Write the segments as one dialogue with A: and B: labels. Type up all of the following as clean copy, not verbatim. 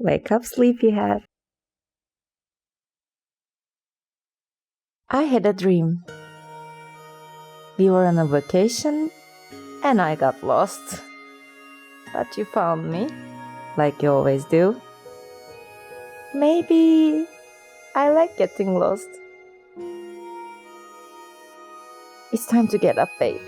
A: Wake up, sleepyhead. I had a dream. We were on a vacation and I got lost. But you found me, like you always do. Maybe I like getting lost. It's time to get up, babe.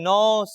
B: 9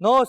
B: 9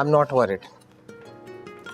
C: I'm not worried.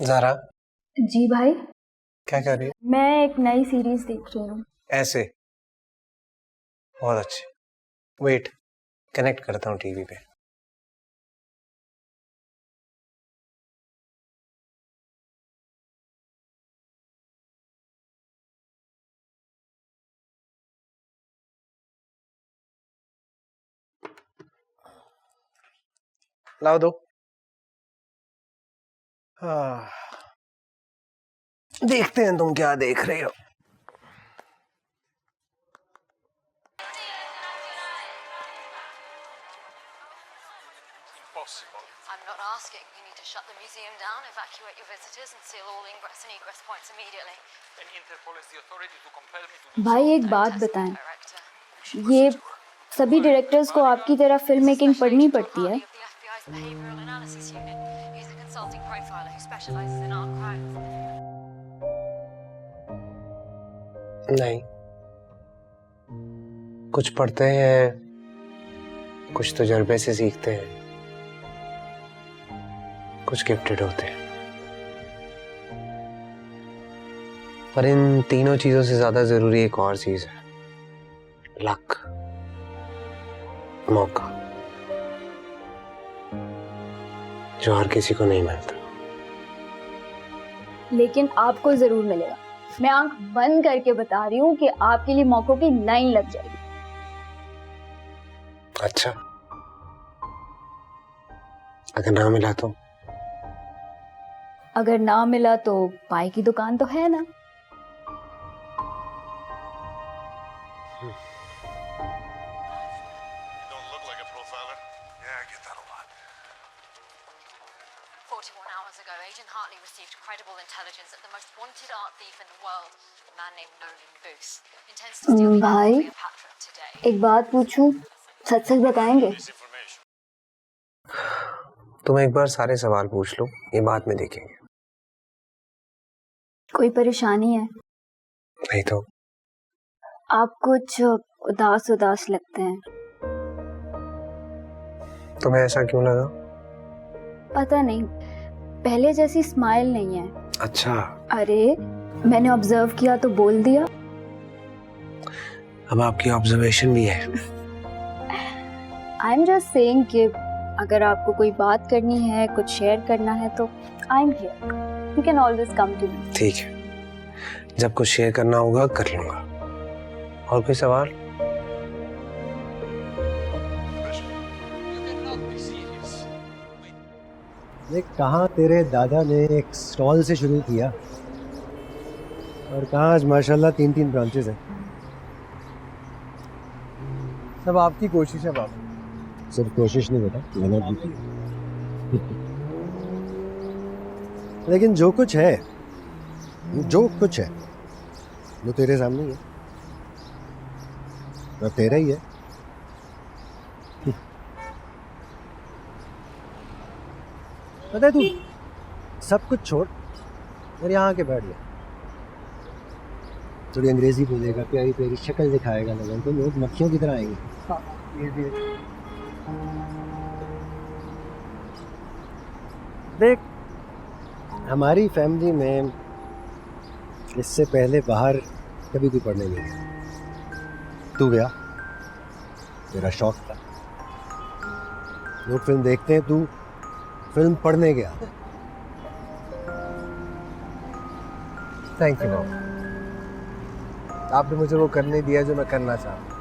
C: Zaara
D: जी भाई,
C: क्या कर रही है?
D: मैं एक नई series देख रही हूँ।
C: ऐसे बहुत अच्छे. वेट, कनेक्ट करता हूँ टीवी पे. लाओ दो. देखते हैं तुम क्या देख रहे हो.
E: I'm not asking. You need to shut the museum down, evacuate your visitors, and seal all ingress and egress points immediately.
D: भाई एक बात बताएं,
E: Director.
D: ये सभी डायरेक्टर्स को आपकी तरह फिल्म मेकिंग पढ़नी पड़ती है?
E: Of the FBI's Behavioral Analysis Unit. He's a consulting profiler who specializes in art crimes.
C: नहीं, कुछ पढ़ते हैं, कुछ तजुर्बे से सीखते हैं, कुछ गिफ्टेड होते हैं. पर इन तीनों चीजों से ज्यादा जरूरी एक और चीज है, लक, मौका, जो हर किसी को नहीं मिलता.
D: लेकिन आपको जरूर मिलेगा. मैं आंख बंद करके बता रही हूँ कि आपके लिए मौकों की लाइन लग जाएगी.
C: अच्छा, अगर ना मिला तो?
D: अगर ना मिला तो पाई की दुकान तो है ना.
E: Agent Hartley received credible intelligence that the most wanted art thief in the world, a man named Nolan Booth, intends to steal the
D: भाई,
E: Cleopatra today.
D: एक बात पूछूं, सच सच बताएंगे?
C: तुम एक बार सारे सवाल पूछ लो, ये बाद में देखेंगे.
D: कोई परेशानी है?
C: नहीं तो.
D: आप कुछ उदास उदास लगते हैं.
C: तुम्हें ऐसा क्यों लगा?
D: पता नहीं, पहले जैसी स्माइल नहीं है.
C: अच्छा.
D: अरे मैंने ऑब्जर्व किया तो बोल दिया.
C: अब आपकी ऑब्जर्वेशन भी है.
D: आई एम जस्ट सेइंग कि अगर आपको कोई बात करनी है, कुछ शेयर करना है तो I am here. You can always come to me.
C: ठीक है, जब कुछ शेयर करना होगा कर लूंगा. और कोई सवाल?
F: देख, कहाँ तेरे दादा ने एक स्टॉल से शुरू किया और कहाँ आज माशाल्लाह 3-3 ब्रांचेस हैं.
C: सब आपकी कोशिश है बाबू.
F: सिर्फ कोशिश नहीं बेटा, मेहनत भी की. लेकिन जो कुछ है वो तेरे सामने ही है, वो तेरा ही है. पता है, तू सब कुछ छोड़ और यहाँ आके बैठ गया. थोड़ी अंग्रेजी बोलेगा, प्यारी प्यारी शक्ल दिखाएगा, लोगों को लोग मक्खियों की तरह आएंगे. देख, हमारी फैमिली में इससे पहले बाहर कभी कोई पढ़ने नहीं गया. तू गया, तेरा शौक था. लोग फिल्म देखते हैं, तू फिल्म पढ़ने गया.
C: थैंक यू बाबू, आपने मुझे वो करने दिया जो मैं करना चाहता.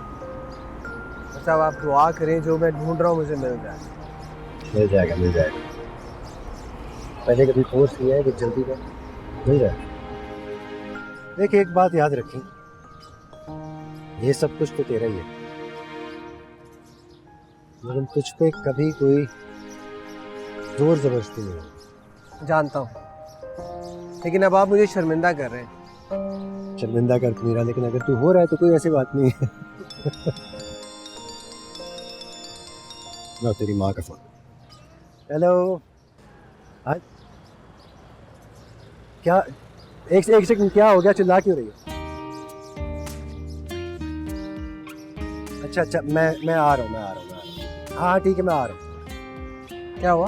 C: साहब आप दुआ करें, जो मैं ढूंढ रहा हूँ मुझे मिल जाए.
F: मिल जाएगा, मिल जाएगा. पहले कभी फोर्स किया है कि जल्दी कर, मिल जाएगा. देख, एक बात याद रखें, ये सब कुछ तो तेरा ही है, लेकिन तुझ पे कभी कोई जोर जबरदस्ती नहीं है.
C: जानता हूँ, लेकिन अब आप मुझे शर्मिंदा कर रहे हैं.
F: शर्मिंदा कर नहीं रहा, लेकिन अगर तू हो रहा है तो कोई ऐसी बात नहीं है. लो तेरी माँ का फोन. हेलो. आज क्या, एक सेकंड, क्या हो गया? चिल्ला क्यों रही है? अच्छा, मैं आ रहा हूँ. हाँ ठीक है, मैं आ रहा हूँ.
C: क्या हुआ?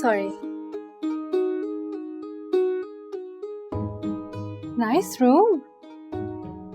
G: Sorry. Nice room.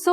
G: So,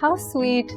G: How sweet.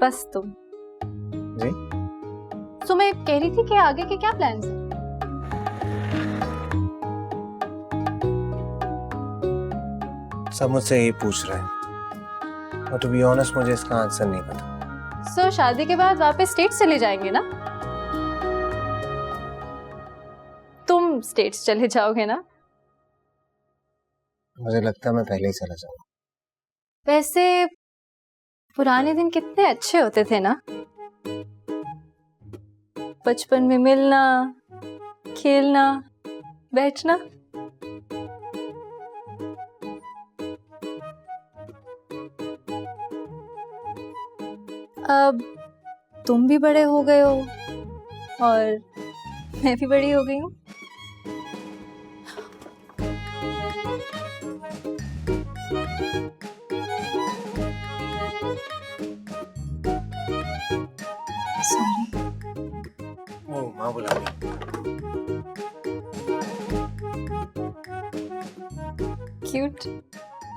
G: बस तुम।
C: जी?
G: तो मैं कह रही थी कि आगे के क्या प्लान्स हैं?
C: सब मुझसे यही पूछ रहे हैं और टू बी ऑनेस्ट मुझे इसका आंसर नहीं पता।
G: सो शादी के बाद वापस स्टेट्स चले जाएंगे ना? तुम स्टेट्स चले जाओगे ना?
C: मुझे लगता है मैं पहले ही चला जाऊंगा।
G: वैसे पुराने दिन कितने अच्छे होते थे ना, बचपन में मिलना, खेलना, बैठना। अब तुम भी बड़े हो गए हो और मैं भी बड़ी हो गई हूँ।
C: ओ माँ बुला रही।
G: क्यूट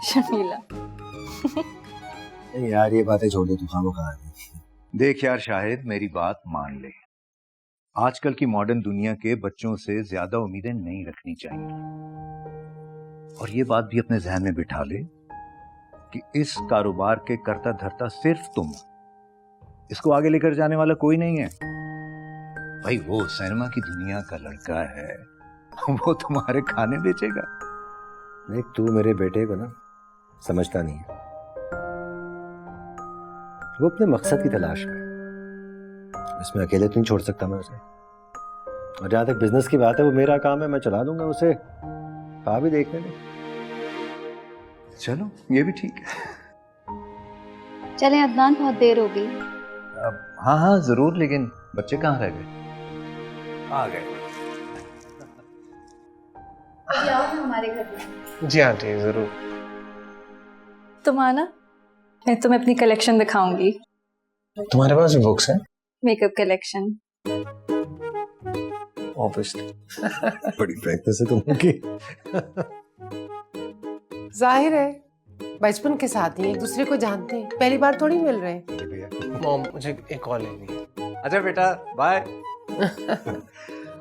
G: शर्मीला।
H: यार ये बातें छोड़ दो, तू खामोखा। देख यार शाहिद, मेरी बात मान ले। आजकल की मॉडर्न दुनिया के बच्चों से ज्यादा उम्मीदें नहीं रखनी चाहिए, और ये बात भी अपने जहन में बिठा ले कि इस कारोबार के करता धरता सिर्फ तुम हो। इसको आगे लेकर जाने वाला कोई नहीं है। भाई वो सिनेमा की दुनिया का लड़का है, वो तुम्हारे खाने बेचेगा।
F: देख तू मेरे बेटे को ना समझता नहीं है, वो अपने मकसद की तलाश में, इसमें अकेले तो नहीं छोड़ सकता मैं उसे। और जहां तक बिजनेस की बात है, वो मेरा काम है, मैं चला लूंगा उसे, कहा भी देखने में।
H: चलो ये भी ठीक है।
D: चले अदनान, बहुत देर हो गई।
H: हाँ हाँ जरूर, लेकिन बच्चे कहाँ रह गए? आ गए।
D: हमारे घर में।
C: जी आंटी जरूर।
G: तुम आना, मैं तुम्हें अपनी कलेक्शन दिखाऊंगी।
C: तुम्हारे पास भी बुक्स हैं?
G: Makeup collection.
C: ऑब्वियसली।
F: बड़ी प्रैक्टिस है तुमकी।
I: जाहिर है बचपन के साथ ही एक दूसरे को जानते हैं, पहली बार थोड़ी मिल रहे हैं।
C: मॉम मुझे एक कॉल लेनी है।
H: अच्छा बेटा बाय।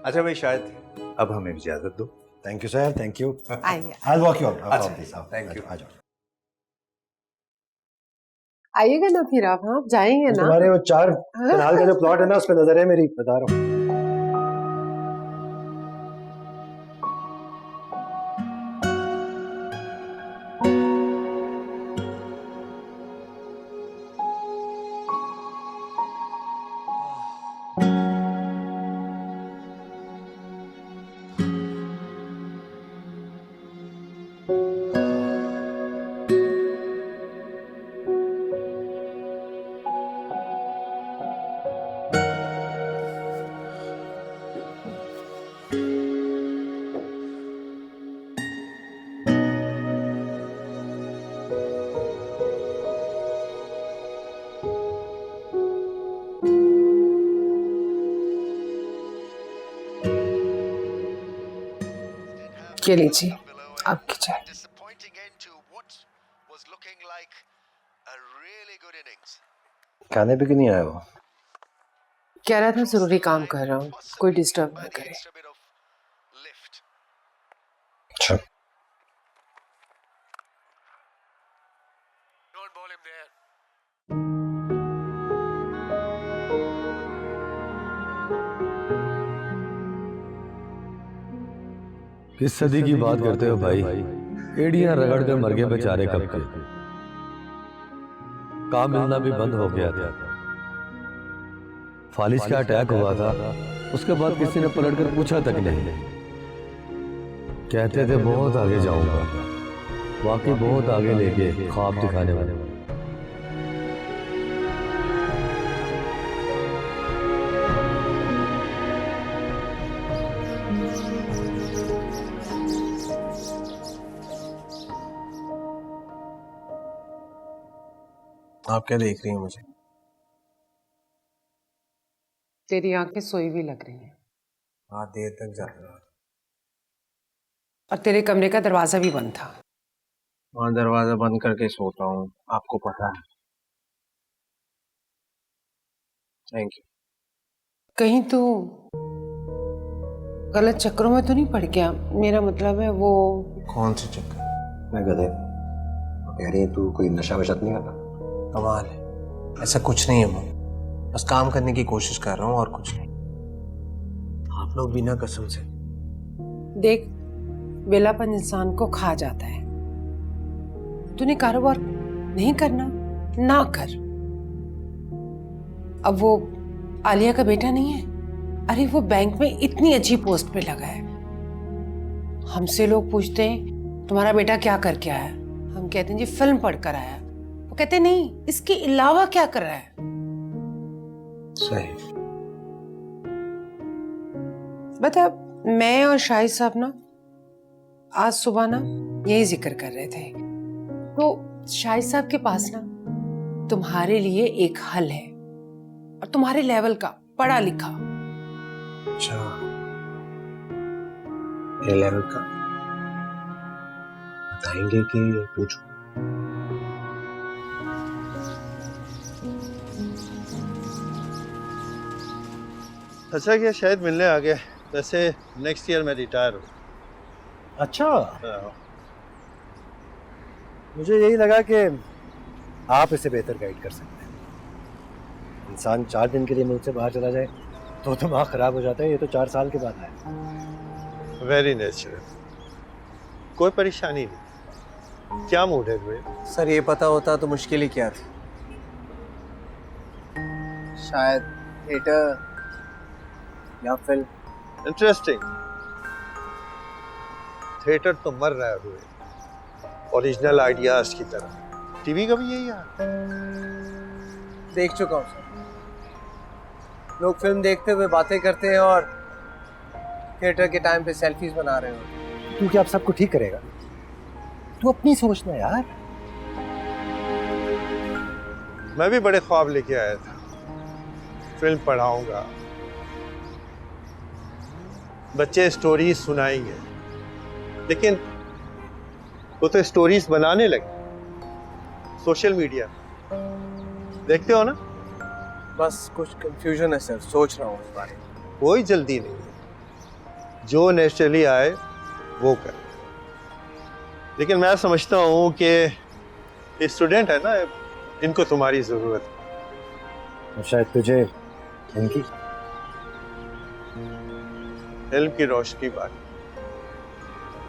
H: अच्छा भाई शायद अब हमें इजाजत दो।
F: Thank you sir, thank you.
I: आइए
F: I'll walk you out.
H: अच्छा, thank you.
F: आ जाओ।
I: आइएगा ना फिर आप। हाँ जाएंगे ना?
F: तुम्हारे वो 4 कनाल का जो प्लॉट है ना, उस पर नजर है मेरी, बता रहा हूँ।
I: ये लीजिए आपकी चाय।
F: खाने पे क्यों नहीं आया वो?
I: कह रहा था जरूरी काम कर रहा हूँ, कोई डिस्टर्ब ना करे।
F: अच्छा।
J: किस सदी की बात करते हो भाई? एड़ियां रगड़ कर मर गए बेचारे कब के। काम मिलना भी बंद हो गया था। फालिज का अटैक हुआ था, उसके बाद किसी ने पलट कर पूछा तक नहीं। कहते थे बहुत आगे जाऊंगा, वाकई बहुत आगे लेके ख्वाब दिखाने वाले।
C: आप क्या देख रही हैं मुझे?
I: तेरी आंखें सोई हुई लग रही हैं।
C: हाँ देर तक जा रहा।
I: और तेरे कमरे का दरवाजा भी बंद था।
C: और दरवाजा बंद करके सोता हूँ, आपको पता है। Thank you.
I: कहीं तू गलत चक्करों में तो नहीं पड़ गया? मेरा मतलब है वो।
C: कौन से चक्कर?
F: मैं गधे वो कह रही है तू कोई नशा वशा नहीं करता?
C: कमाल है, ऐसा कुछ नहीं है वो, बस काम करने की कोशिश कर रहा हूँ और कुछ नहीं। आप लोग बिना कसम से।
I: देख, बेलापन इंसान को खा जाता है। तूने कारोबार नहीं करना, ना कर। अब वो आलिया का बेटा नहीं है? अरे वो बैंक में इतनी अच्छी पोस्ट पे लगा है। हमसे लोग पूछते हैं तुम्हारा बेटा क्या करके आया, हम कहते हैं जी फिल्म पढ़कर आया। वो कहते नहीं, इसके अलावा क्या कर रहा है।
C: सही।
I: बता, मैं और शाहिद साहब ना आज सुबह ना यही जिक्र कर रहे थे, तो शाहिद साहब के पास ना तुम्हारे लिए एक हल है, और तुम्हारे लेवल का, पढ़ा लिखा।
C: अच्छा, मेरे लेवल का बताएंगे कि पूछो?
K: अच्छा क्या, शायद मिलने आ गया। वैसे नेक्स्ट ईयर मैं रिटायर हूँ।
F: अच्छा, मुझे यही लगा कि आप इसे बेहतर गाइड कर सकते हैं। इंसान 4 दिन के लिए मुल्क से बाहर चला जाए तो दिमाग खराब हो जाता है, ये तो 4 साल के बाद है।
K: वेरी नेचुरल, कोई परेशानी नहीं। क्या मूड है तुम्हें?
C: सर ये पता होता तो मुश्किल ही क्या थी। शायद थिएटर या फिल्म।
K: इंटरेस्टिंग। थिएटर तो मर रहा है हुए, ओरिजिनल आइडियाज की तरह। टीवी का भी यही है।
C: देख चुका हूँ सर, लोग फिल्म देखते हुए बातें करते हैं और थिएटर के टाइम पे सेल्फीज बना रहे हो।
F: तू क्या अब सबको ठीक करेगा? तू अपनी सोचना यार।
K: मैं भी बड़े ख्वाब लेके आया था, फिल्म पढ़ाऊंगा, बच्चे स्टोरीज सुनाएंगे, लेकिन वो तो स्टोरीज बनाने लगे सोशल मीडिया। देखते हो ना?
C: बस कुछ कंफ्यूजन है सर, सोच रहा हूँ इस बारे में।
K: कोई जल्दी नहीं है, जो नेचुरली आए वो कर। लेकिन मैं समझता हूँ कि स्टूडेंट है ना, इनको तुम्हारी जरूरत है।
F: और शायद तुझे इनकी।
K: इल्म की रोशनी बांट,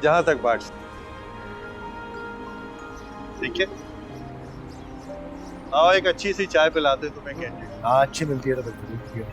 K: जहां तक बांट सकते। ठीक है, आओ एक अच्छी सी चाय पिलाते तुम्हें कैंटीन।
F: हाँ, अच्छी मिलती है तो बिल्कुल।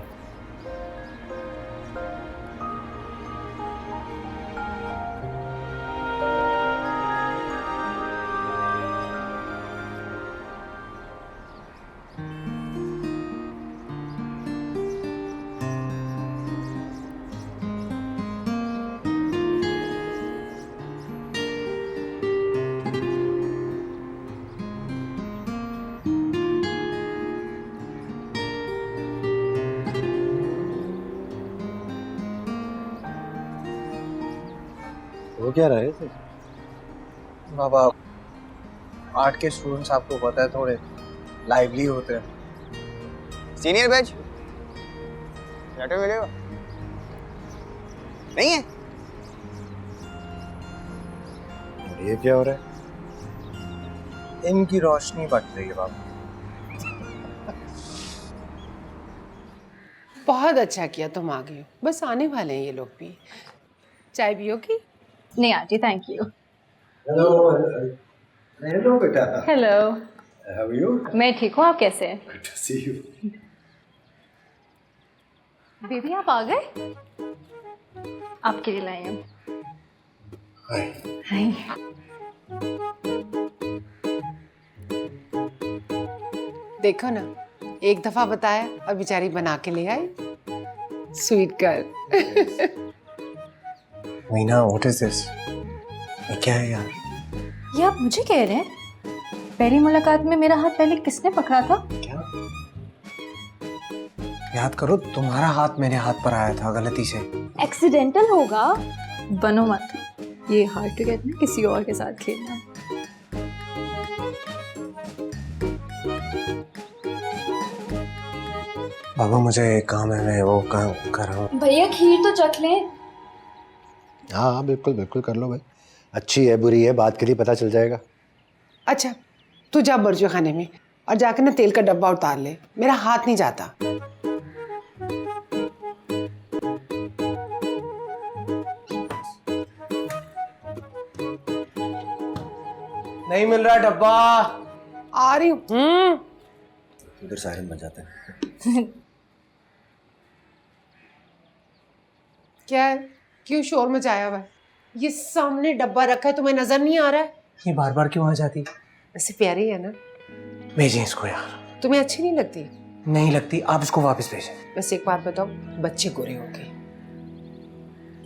F: वो क्या रहे थे?
C: बाबा, आर्ट के स्टूडेंट्स आपको पता है थोड़े लाइवली होते हैं।
L: सीनियर बैच ऑटो मिलेगा? नहीं है?
F: और ये क्या हो रहा है?
C: इनकी रोशनी बढ़ रही है बाबा।
I: बहुत अच्छा किया तुम आ गए हो, बस आने वाले हैं ये लोग भी। चाय पियोगी?
G: नहीं आंटी, थैंक यू।
F: हेलो बेटा।
G: हेलो।
F: How are you?
G: मैं ठीक हूँ, आप कैसे हैं?
F: Good to see you.
G: Baby आप आ गए? आपके लिए लाई हूँ।
F: हाय।
G: हाय।
I: देखो ना, एक दफा बताया और बेचारी बना के ले आई। Sweet girl.
C: Meena, what is this? ये क्या है यार?
G: ये आप मुझे कह रहे हैं? पहली मुलाकात में मेरा हाथ पहले किसने पकड़ा था?
C: क्या? याद करो, तुम्हारा हाथ मेरे हाथ पर आया था गलती से।
G: एक्सीडेंटल होगा। बनो मत, ये हार्ड टू गेट ना किसी और के साथ खेलना।
C: बाबा मुझे एक काम है, मैं वो काम कर रहा हूँ।
D: भैया खीर तो चख लें।
F: हाँ हाँ बिल्कुल बिल्कुल कर लो भाई, अच्छी है बुरी है बात के लिए पता चल जाएगा।
I: अच्छा तू जा बर्जो खाने में और जाकर ना तेल का डब्बा उतार ले, मेरा हाथ नहीं जाता।
C: नहीं मिल रहा डब्बा।
I: आ रही हूँ।
F: उधर सायरन बजाते हैं।
I: क्या है, क्यों शोर मचाया हुआ है? ये सामने डब्बा रखा है, तुम्हें नजर नहीं आ रहा है?
C: ये बार बार क्यों आ जाती?
I: ऐसे प्यारी है ना।
C: भेजें इसको यार।
I: तुम्हें अच्छी नहीं लगती?
C: नहीं लगती, आप इसको वापस भेजें।
I: बस एक बात बताओ, बच्चे गोरे होंगे।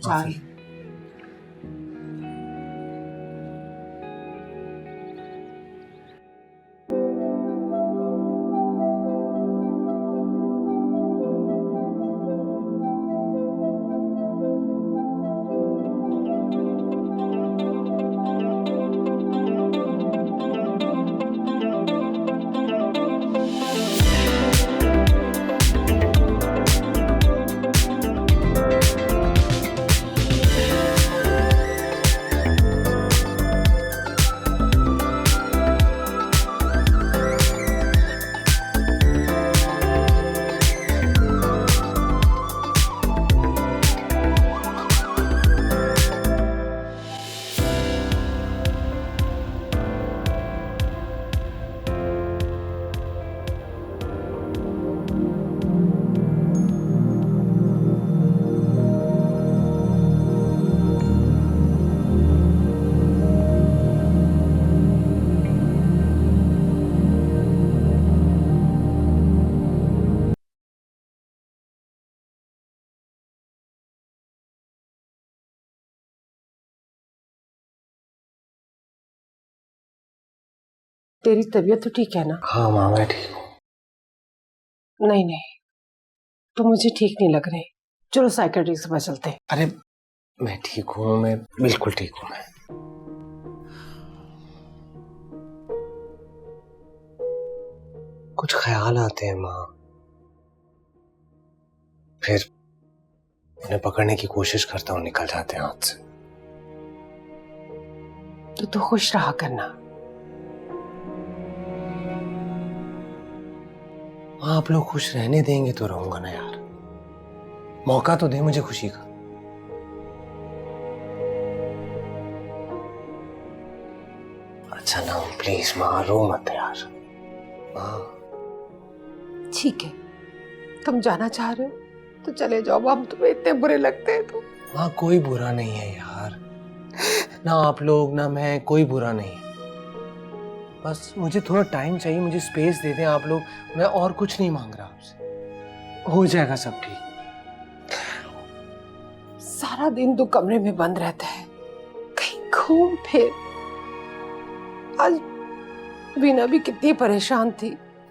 I: चाय तेरी तबीयत तो ठीक है ना?
C: हाँ माँ मैं ठीक हूँ।
I: नहीं नहीं, तुम मुझे ठीक नहीं लग रहे। चलो साइकेट्रिस्ट के पास चलते हैं।
C: अरे मैं ठीक हूँ, मैं बिल्कुल ठीक हूँ। मैं कुछ ख्याल आते हैं माँ, फिर उन्हें पकड़ने की कोशिश करता हूँ, निकल जाते हैं हाथ से।
I: तो तू खुश रहा करना।
C: आप लोग खुश रहने देंगे तो रहूंगा ना यार, मौका तो दे मुझे खुशी का। अच्छा ना प्लीज माँ, रो मत यार माँ।
I: ठीक है, तुम जाना चाह रहे हो तो चले जाओ, हम तुम्हें इतने बुरे लगते हैं तो।
C: माँ कोई बुरा नहीं है यार, ना आप लोग ना मैं, कोई बुरा नहीं है। बस मुझे थोड़ा टाइम चाहिए, मुझे स्पेस दे दें आप लोग, मैं और कुछ नहीं मांग रहा आपसे, हो जाएगा सब ठीक।
I: सारा दिन तो कमरे में बंद रहता है, कहीं घूम फिर। आज वीना भी कितनी परेशान थी।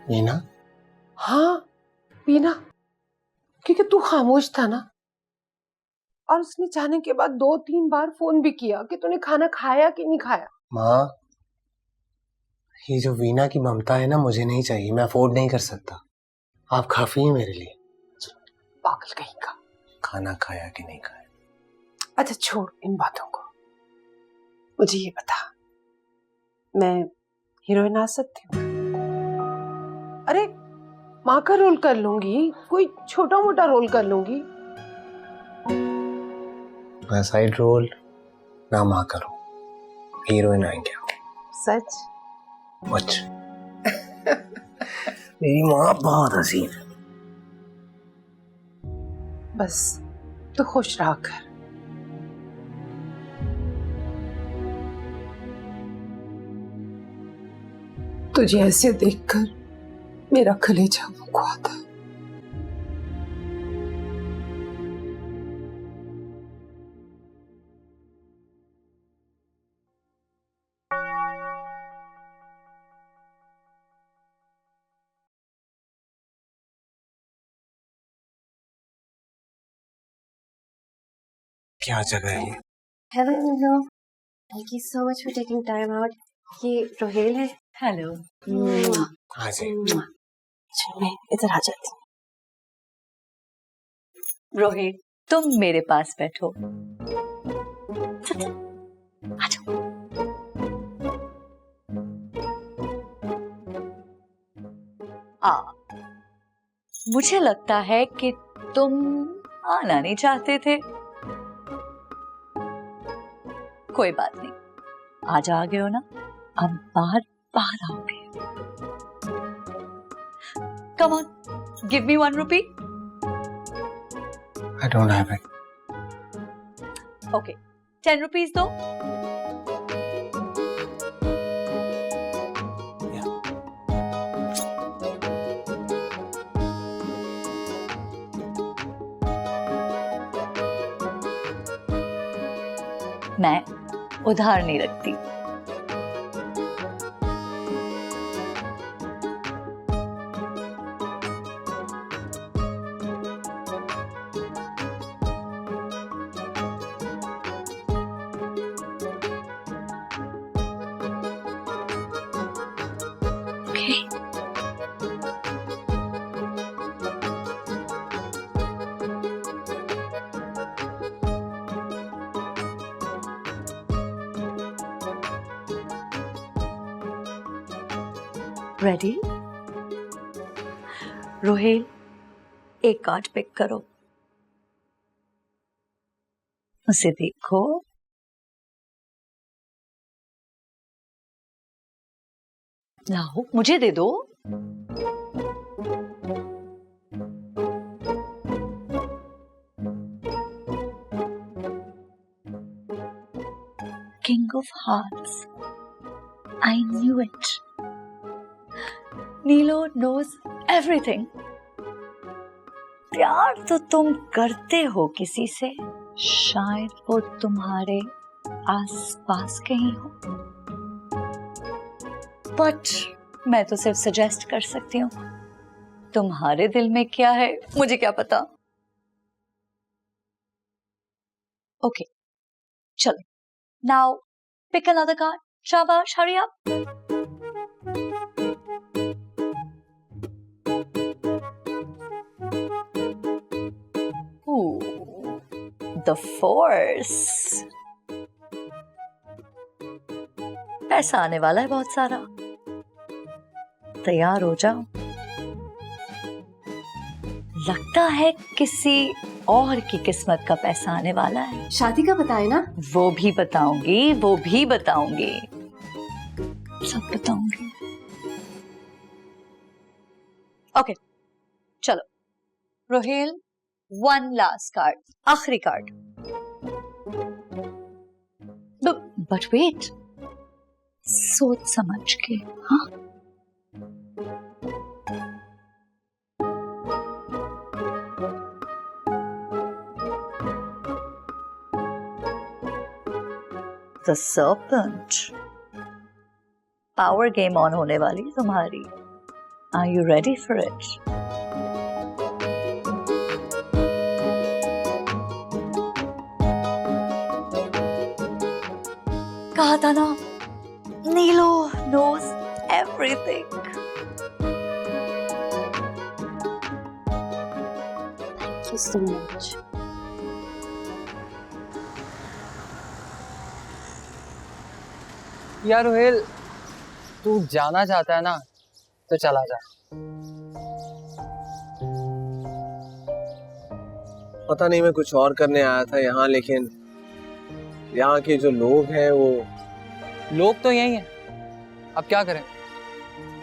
C: वीना?
I: हाँ वीना, क्योंकि तू खामोश था ना, और उसने जाने के बाद 2-3 बार फोन भी किया कि तूने खाना खाया कि नहीं खाया।
C: माँ ये जो वीना की ममता है ना, मुझे नहीं चाहिए, मैं अफोर्ड नहीं कर सकता। आप काफी हैं मेरे लिए।
I: पागल कहीं का।
C: खाना खाया कि नहीं खाया?
I: अच्छा छोड़ इन बातों को, मुझे ये बता, मैं हीरोइन आ सकती हूँ? अरे माँ का रोल कर लूंगी, कोई छोटा मोटा रोल कर लूंगी।
C: मैं साइड रोल ना माँ करूँ, हीरोइन आएंगे आप।
I: सच?
C: मच मेरी माँ बहुत हसीन है।
I: बस तू खुश रहा कर। तुझे ऐसे देखकर मेरा कलेजा मुकवाता है।
C: क्या जगह है ये?
M: Hello, Nuno. Thank you so much for taking time out. ये रोहेल है. Hello.
C: आ जाए।
M: चल मैं इधर आ जाती हूँ.
N: रोहित तुम मेरे पास बैठो. मुझे लगता है कि तुम आना नहीं चाहते थे. कोई बात नहीं, आज आ गए हो ना, अब बाहर आओगे. Come on, give me 1 rupee.
C: I don't have it.
N: Okay, 10 rupees दो. मैं उधार नहीं रखती. रेडी? रोहेल, एक कार्ड पिक करो, उसे देखो. लाओ, मुझे दे दो. King of Hearts. I knew it. नीलो knows everything. प्यार तो तुम करते हो किसी से, शायद वो तुम्हारे आसपास कहीं हो. बट मैं तो सिर्फ सजेस्ट कर सकती हूँ. तुम्हारे दिल में क्या है मुझे क्या पता. ओके, चलो. Now pick another card. शाबाश, हरी अप. The Force. पैसा आने वाला है बहुत सारा, तैयार हो जाओ. लगता है किसी और की किस्मत का पैसा आने वाला है.
M: शादी का बताए ना?
N: वो भी बताऊंगी, वो भी बताऊंगी, सब बताऊंगी. ओके, चलो. रोहेल, 1 लास्ट कार्ड, आखिरी कार्ड. बट वेट, सोच समझ के. हाँ, The Serpent. Power game on होने वाली तुम्हारी. Are you ready for it? कहा था ना, नीलो knows everything.
M: Thank you so much.
L: यार रोहेल, तू जाना चाहता है ना तो चला जा.
C: पता नहीं मैं कुछ और करने आया था यहाँ, लेकिन यहाँ के जो लोग हैं वो
L: लोग तो यही हैं. अब क्या करें?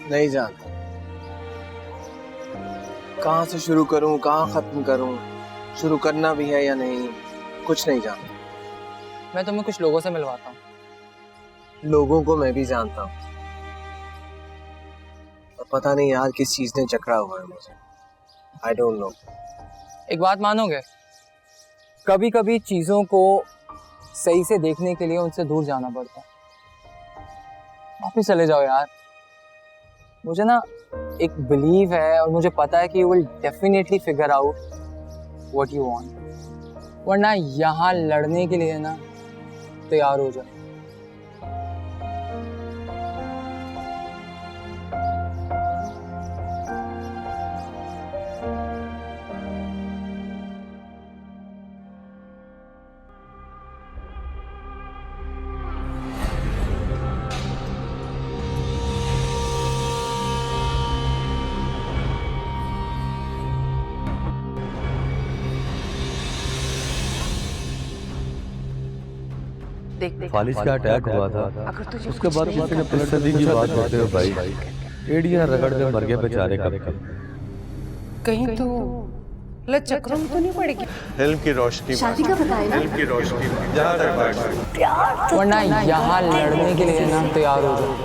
C: नहीं जानता. कहाँ से शुरू करूँ, कहाँ खत्म करूँ, शुरू करना भी है या नहीं, कुछ नहीं जानता.
L: मैं तुम्हें कुछ लोगों से मिलवाता हूँ.
C: लोगों को मैं भी जानता हूँ, और पता नहीं यार किस चीज ने जकड़ा हुआ है मुझे. I don't know.
L: एक बात मानोगे, कभी कभी चीजों को सही से देखने के लिए उनसे दूर जाना पड़ता है. वापस चले जाओ यार. मुझे ना एक बिलीव है और मुझे पता है कि you will definitely figure out what you want. वरना यहाँ लड़ने के लिए ना तैयार हो जाओ.
J: फालिज का अटैक हुआ था, उसके बाद किसी ने पलट कर की बात करते हो भाई, एड़ियां रगड़ कर मर गए बेचारे कब के।
I: कहीं तो गलत चक्रों में तो नहीं पड़ेगी।
K: फिल्म की रोशनी,
M: शादी का बताया
K: फिल्म की रोशनी जहाँ तक बात,
L: वरना यहाँ लड़ने के लिए ना तैयार हो जाओ।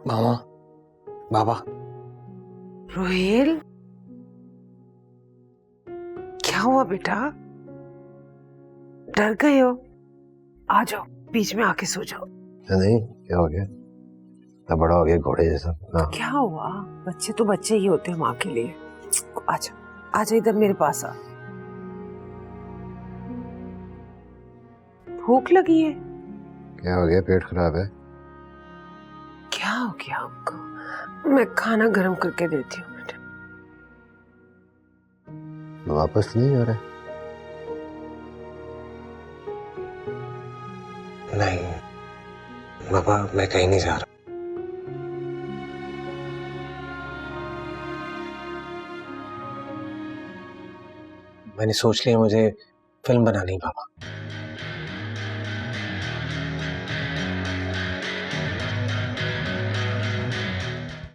C: मामा, बाबा।
I: रोहेल, क्या हुआ बेटा? डर गए हो? आ जाओ, बीच में आके सो जाओ।
F: नहीं, क्या हो गया? इतना बड़ा हो गया घोड़े जैसा। हाँ।
I: क्या हुआ? बच्चे तो बच्चे ही होते हैं माँ के लिए। आजा, आजा इधर मेरे पास आ। भूख लगी है?
F: क्या हो गया? पेट खराब है?
I: क्या हो गया आपको? मैं खाना गर्म करके देती हूँ बेटा।
F: वापस नहीं आ रहा?
C: नहीं बाबा, मैं कहीं नहीं जा रहा। मैंने सोच लिया मुझे फिल्म बनानी है बाबा।